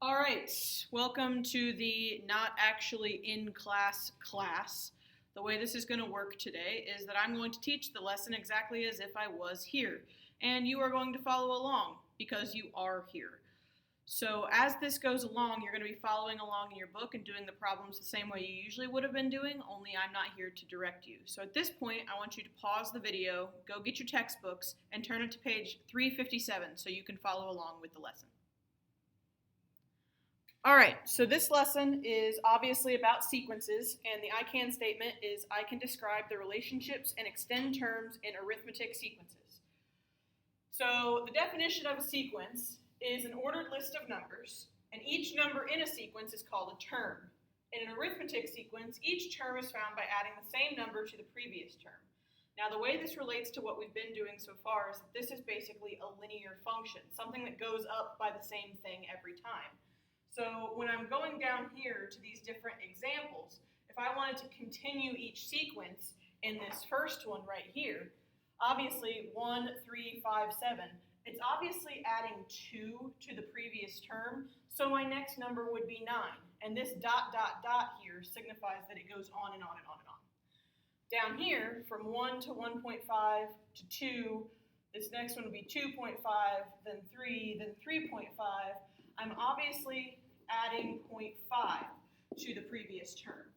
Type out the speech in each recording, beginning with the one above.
All right, welcome to the not actually in class. The way this is going to work today is that I'm going to teach the lesson exactly as if I was here, and you are going to follow along because you are here. So as this goes along, you're going to be following along in your book and doing the problems the same way you usually would have been doing, only I'm not here to direct you. So at this point, I want you to pause the video, go get your textbooks, and turn it to page 357 so you can follow along with the lesson. All right, so this lesson is obviously about sequences, and the I can statement is I can describe the relationships and extend terms in arithmetic sequences. So the definition of a sequence is an ordered list of numbers, and each number in a sequence is called a term. In an arithmetic sequence, each term is found by adding the same number to the previous term. Now the way this relates to what we've been doing so far is that this is basically a linear function, something that goes up by the same thing every time. So when I'm going down here to these different examples, if I wanted to continue each sequence in this first one right here, obviously 1, 3, 5, 7, it's obviously adding 2 to the previous term, so my next number would be 9. And this dot, dot, dot here signifies that it goes on and on and on and on. Down here, from 1 to 1.5 to 2, this next one would be 2.5, then 3, then 3.5. I'm obviously adding 0.5 to the previous term.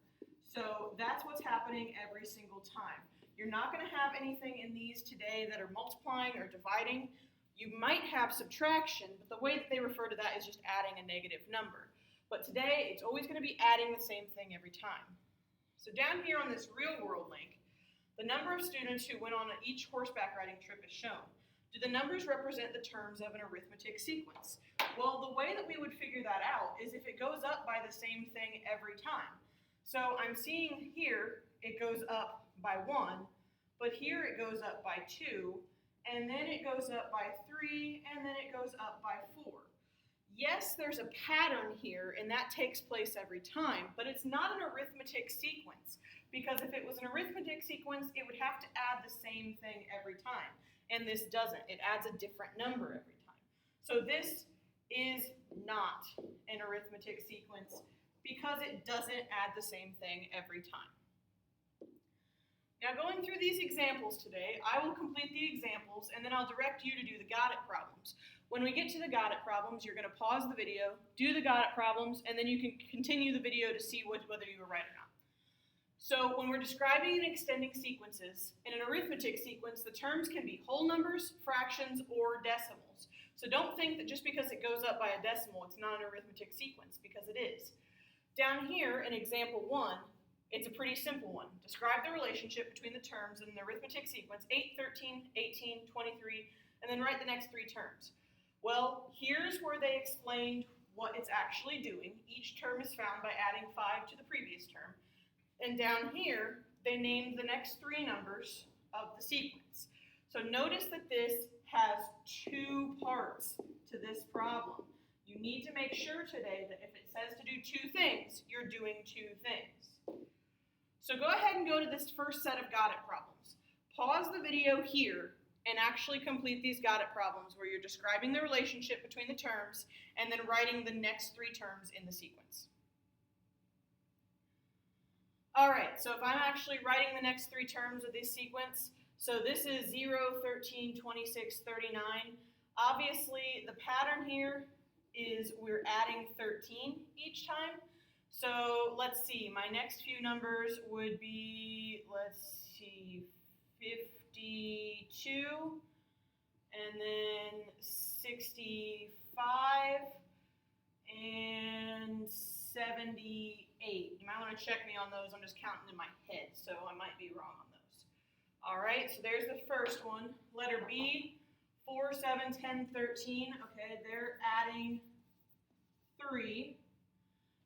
So that's what's happening every single time. You're not going to have anything in these today that are multiplying or dividing. You might have subtraction, but the way that they refer to that is just adding a negative number. But today, it's always going to be adding the same thing every time. So down here on this real world link, the number of students who went on each horseback riding trip is shown. Do the numbers represent the terms of an arithmetic sequence? Well, the way that we would figure that out is if it goes up by the same thing every time. So I'm seeing here it goes up by 1, but here it goes up by 2, and then it goes up by 3, and then it goes up by 4. Yes, there's a pattern here, and that takes place every time, but it's not an arithmetic sequence, because if it was an arithmetic sequence, it would have to add the same thing every time. And this doesn't. It adds a different number every time. So this is not an arithmetic sequence because it doesn't add the same thing every time. Now going through these examples today, I will complete the examples and then I'll direct you to do the got it problems. When we get to the got it problems, you're going to pause the video, do the got it problems, and then you can continue the video to see whether you were right or not. So when we're describing and extending sequences, in an arithmetic sequence, the terms can be whole numbers, fractions, or decimals. So don't think that just because it goes up by a decimal, it's not an arithmetic sequence, because it is. Down here in example 1, it's a pretty simple one. Describe the relationship between the terms in the arithmetic sequence 8, 13, 18, 23, and then write the next 3 terms. Well, here's where they explained what it's actually doing. Each term is found by adding 5 to the previous term. And down here, they named the next 3 numbers of the sequence. So notice that this has 2 parts to this problem. You need to make sure today that if it says to do 2 things, you're doing 2 things. So go ahead and go to this first set of got it problems. Pause the video here and actually complete these got it problems where you're describing the relationship between the terms and then writing the next 3 terms in the sequence. All right, so if I'm actually writing the next 3 terms of this sequence, so this is 0, 13, 26, 39. Obviously, the pattern here is we're adding 13 each time. So let's see, my next few numbers would be, 52, and then 65, and 78. You might want to check me on those. I'm just counting in my head, so I might be wrong on those. All right, so there's the first one. Letter B, 4, 7, 10, 13. Okay, they're adding 3.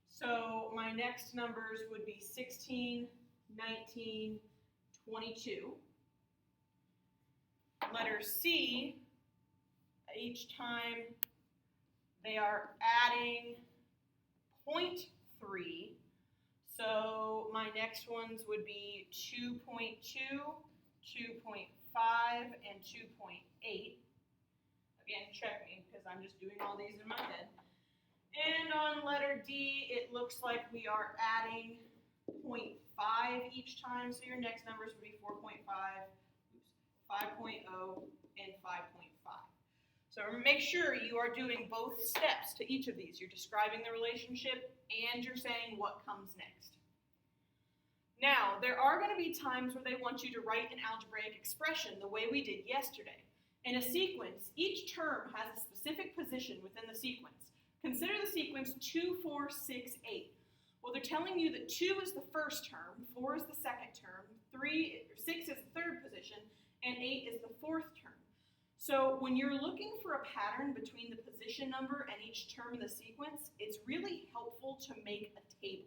So my next numbers would be 16, 19, 22. Letter C, each time they are adding 0.3. So my next ones would be 2.2, 2.5, and 2.8. Again, check me because I'm just doing all these in my head. And on letter D, it looks like we are adding 0.5 each time, so your next numbers would be 4.5, 5.0, and 5.5. So make sure you are doing both steps to each of these. You're describing the relationship and you're saying what comes next. Now, there are going to be times where they want you to write an algebraic expression the way we did yesterday. In a sequence, each term has a specific position within the sequence. Consider the sequence 2, 4, 6, 8. Well, they're telling you that 2 is the first term, 4 is the second term, 6 is the third position, and 8 is the fourth term. So when you're looking for a pattern between the position number and each term in the sequence, it's really helpful to make a table.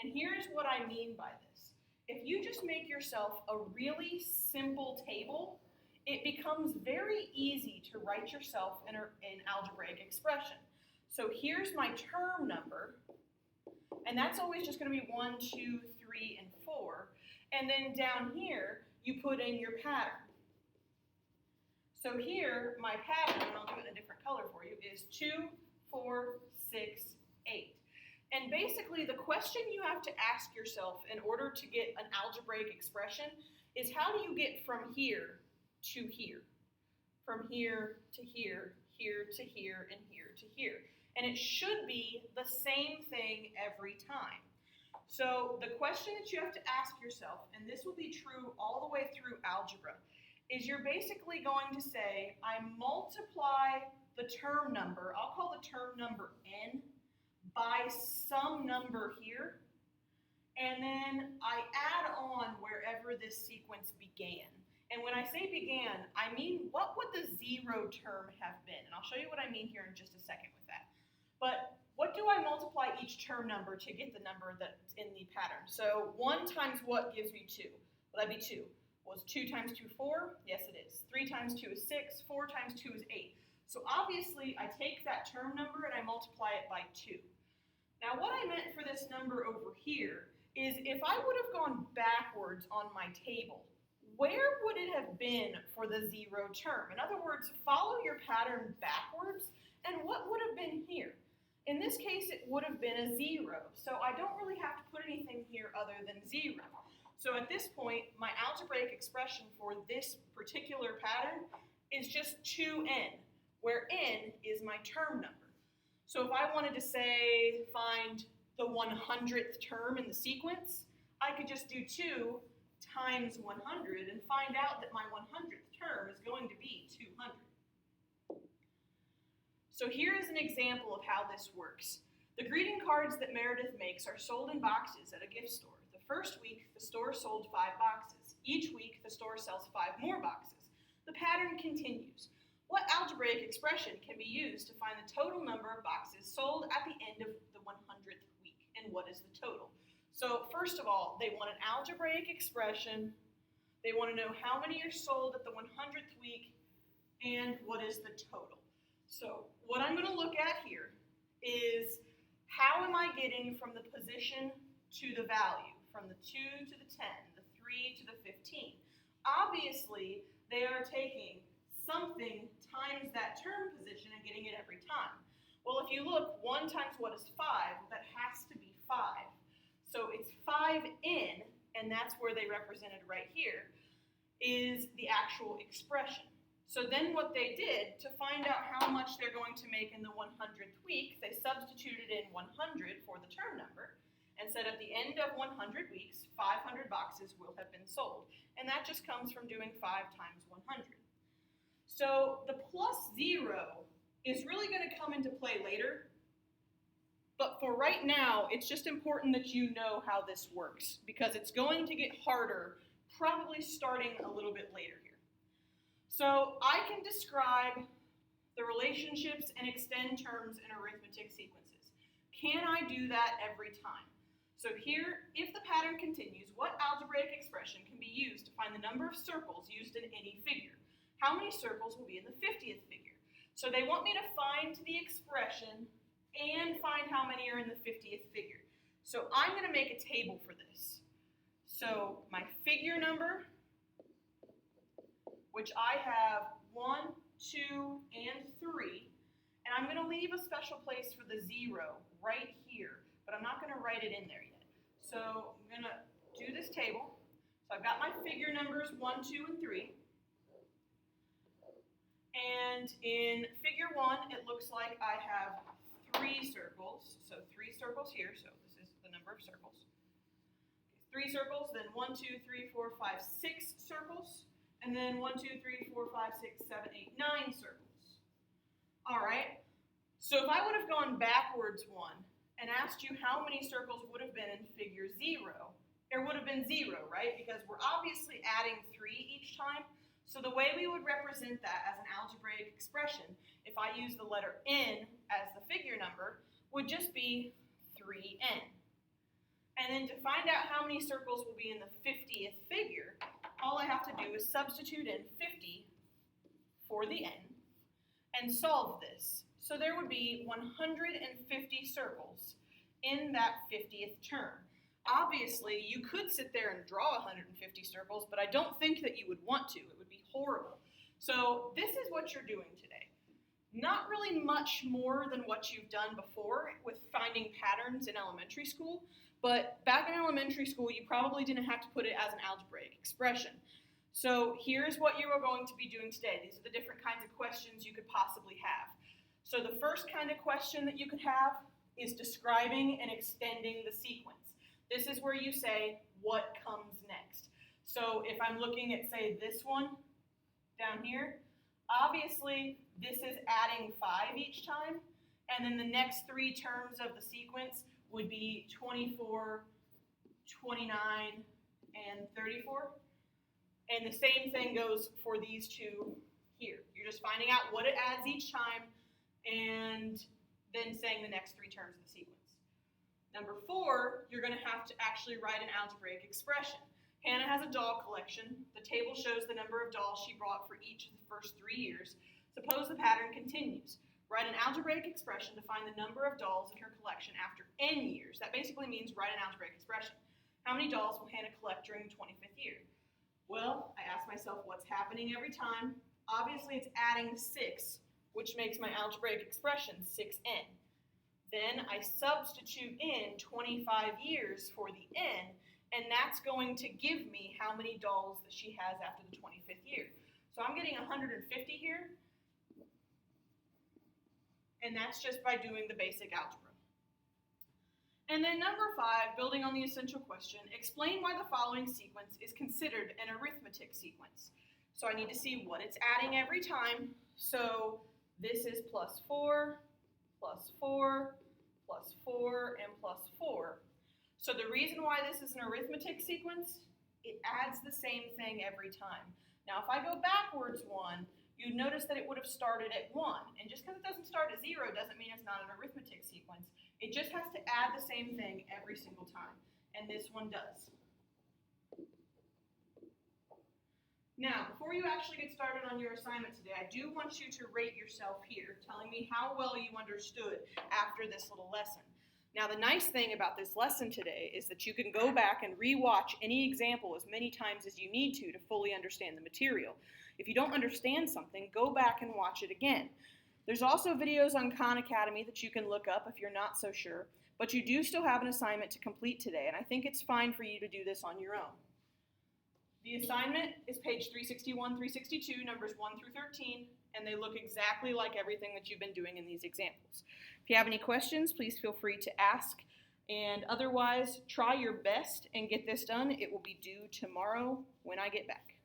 And here's what I mean by this. If you just make yourself a really simple table, it becomes very easy to write yourself an algebraic expression. So here's my term number, and that's always just going to be 1, 2, 3, and 4. And then down here, you put in your pattern. So here, my pattern, and I'll do it in a different color for you, is 2, 4, 6, 8. And basically, the question you have to ask yourself in order to get an algebraic expression is how do you get from here to here? From here to here, here to here, and here to here. And it should be the same thing every time. So the question that you have to ask yourself, and this will be true all the way through algebra, is you're basically going to say, I multiply the term number, I'll call the term number n, by some number here, and then I add on wherever this sequence began. And when I say began, I mean what would the 0 term have been? And I'll show you what I mean here in just a second with that. But what do I multiply each term number to get the number that's in the pattern? So 1 times what gives me 2? Well, that'd be 2. Was 2 times 2 4? Yes, it is. 3 times 2 is 6. 4 times 2 is 8. So obviously, I take that term number and I multiply it by 2. Now, what I meant for this number over here is if I would have gone backwards on my table, where would it have been for the 0 term? In other words, follow your pattern backwards, and what would have been here? In this case, it would have been a 0, so I don't really have to put anything here other than 0. So at this point, my algebraic expression for this particular pattern is just 2n, where n is my term number. So if I wanted to say find the 100th term in the sequence, I could just do 2 times 100 and find out that my 100th term is going to be 200. So here is an example of how this works. The greeting cards that Meredith makes are sold in boxes at a gift store. The first week, the store sold 5 boxes. Each week, the store sells 5 more boxes. The pattern continues. What algebraic expression can be used to find the total number of boxes sold at the end of the 100th week? And what is the total? So first of all, they want an algebraic expression. They want to know how many are sold at the 100th week and what is the total. So what I'm going to look at here is how am I getting from the position to the value, from the 2 to the 10, the 3 to the 15. Obviously, they are taking something times that term position and getting it every time. Well, if you look, 1 times what is 5? That has to be 5. So it's 5n, and that's where they represented right here, is the actual expression. So then what they did, to find out how much they're going to make in the 100th week, they substituted in 100 for the term number, and said at the end of 100 weeks, 500 boxes will have been sold. And that just comes from doing 5 times 100. So the plus 0 is really going to come into play later, but for right now, it's just important that you know how this works, because it's going to get harder, probably starting a little bit later here. So I can describe the relationships and extend terms in arithmetic sequences. Can I do that every time? So here, if the pattern continues, what algebraic expression can be used to find the number of circles used in any figure? How many circles will be in the 50th figure? So they want me to find the expression and find how many are in the 50th figure. So I'm going to make a table for this. So my figure number, which I have 1, 2, and 3, and Now I'm going to leave a special place for the 0 right here, but I'm not going to write it in there yet. So I'm going to do this table. So I've got my figure numbers 1, 2, and 3. And in figure 1, it looks like I have 3 circles. So 3 circles here, so this is the number of circles. 3 circles, then 1, 2, 3, 4, 5, 6 circles, and then 1, 2, 3, 4, 5, 6, 7, 8, 9 circles. All right, so if I would have gone backwards 1 and asked you how many circles would have been in figure 0, it would have been 0, right? Because we're obviously adding 3 each time. So the way we would represent that as an algebraic expression, if I use the letter n as the figure number, would just be 3n. And then to find out how many circles will be in the 50th figure, all I have to do is substitute in 50 for the n and solve this. So there would be 150 circles in that 50th term. Obviously, you could sit there and draw 150 circles, but I don't think that you would want to. It would be horrible. So this is what you're doing today. Not really much more than what you've done before with finding patterns in elementary school, but back in elementary school, you probably didn't have to put it as an algebraic expression. So here's what you are going to be doing today. These are the different kinds of questions you could possibly have. So the first kind of question that you could have is describing and extending the sequence. This is where you say, what comes next? So if I'm looking at, say, this one down here, obviously this is adding 5 each time, and then the next 3 terms of the sequence would be 24, 29, and 34. And the same thing goes for these 2 here. You're just finding out what it adds each time and then saying the next 3 terms of the sequence. Number 4, you're going to have to actually write an algebraic expression. Hannah has a doll collection. The table shows the number of dolls she brought for each of the first 3 years. Suppose the pattern continues. Write an algebraic expression to find the number of dolls in her collection after n years. That basically means write an algebraic expression. How many dolls will Hannah collect during the 25th year? Well, I ask myself what's happening every time. Obviously, it's adding 6, which makes my algebraic expression 6n. Then I substitute in 25 years for the n, and that's going to give me how many dolls that she has after the 25th year. So I'm getting 150 here, and that's just by doing the basic algebra. And then number 5, building on the essential question, explain why the following sequence is considered an arithmetic sequence. So I need to see what it's adding every time. So this is plus 4, plus 4, plus 4, and plus 4. So the reason why this is an arithmetic sequence, it adds the same thing every time. Now if I go backwards 1, you'd notice that it would have started at 1. And just because it doesn't start at 0 doesn't mean it's not an arithmetic sequence. It just has to add the same thing every single time. And this one does. Now, before you actually get started on your assignment today, I do want you to rate yourself here, telling me how well you understood after this little lesson. Now, the nice thing about this lesson today is that you can go back and re-watch any example as many times as you need to fully understand the material. If you don't understand something, go back and watch it again. There's also videos on Khan Academy that you can look up if you're not so sure, but you do still have an assignment to complete today, and I think it's fine for you to do this on your own. The assignment is page 361, 362, numbers 1 through 13, and they look exactly like everything that you've been doing in these examples. If you have any questions, please feel free to ask, and otherwise, try your best and get this done. It will be due tomorrow when I get back.